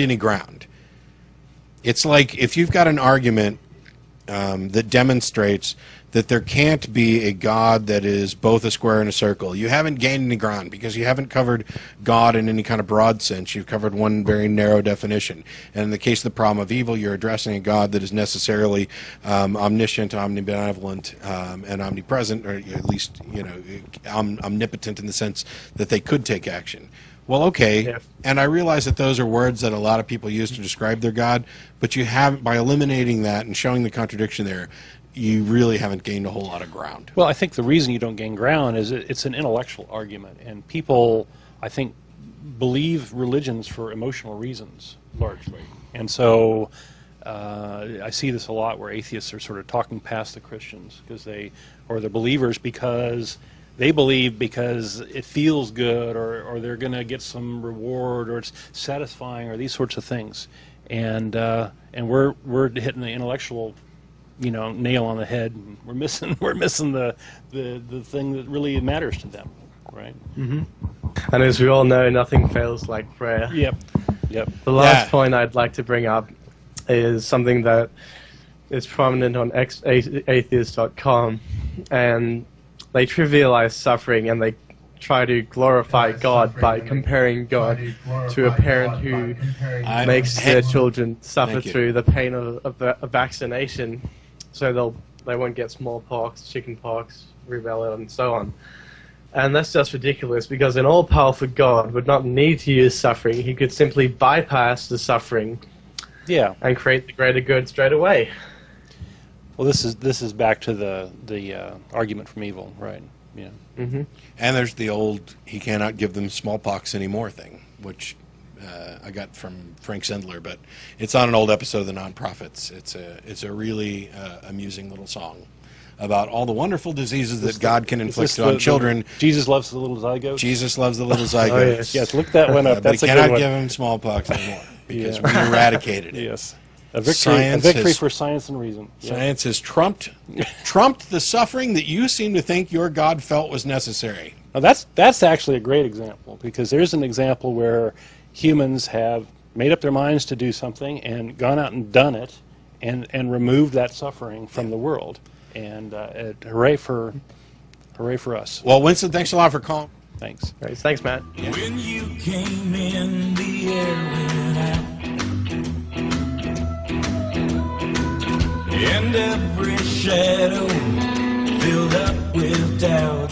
any ground. It's like if you've got an argument that demonstrates that there can't be a God that is both a square and a circle, you haven't gained any ground because you haven't covered God in any kind of broad sense. You've covered one very narrow definition. And in the case of the problem of evil, you're addressing a God that is necessarily omniscient, omnibenevolent, and omnipresent, or at least, omnipotent in the sense that they could take action. Well, okay, yeah. And I realize that those are words that a lot of people use to describe their God, but you have, by eliminating that and showing the contradiction there, you really haven't gained a whole lot of ground. Well, I think the reason you don't gain ground is it's an intellectual argument, and people, I think, believe religions for emotional reasons, largely. And so I see this a lot where atheists are sort of talking past the Christians, or the believers because they believe because it feels good, or they're going to get some reward, or it's satisfying, or these sorts of things. And we're hitting the intellectual, nail on the head. And we're missing the thing that really matters to them, right? Mm-hmm. And as we all know, nothing fails like prayer. Yep. The last point I'd like to bring up is something that is prominent on atheist.com, and they trivialize suffering, and they try to glorify God by comparing God to a parent who makes their children suffer through the pain of a vaccination, so they won't get smallpox, chickenpox, rubella, and so on. And that's just ridiculous, because an all-powerful God would not need to use suffering. He could simply bypass the suffering, and create the greater good straight away. Well, this is back to the argument from evil, right? Yeah. Mm-hmm. And there's the old "he cannot give them smallpox anymore" thing, which I got from Frank Sendler, but it's on an old episode of the Nonprofits. It's a really amusing little song about all the wonderful diseases that God can inflict on children. Jesus loves the little zygotes. Jesus loves the little zygotes. Yes, look that one up. But That's he a good one. cannot give him smallpox anymore because we eradicated it. Yes. A victory for science and reason. Science has trumped the suffering that you seem to think your God felt was necessary. Now that's actually a great example, because there's an example where humans have made up their minds to do something and gone out and done it, and removed that suffering from the world. And hooray for us. Well, Winston, thanks a lot for calling. Thanks. Right, thanks, Matt. Yeah. When you came in, the air went out, and every shadow filled up with doubt.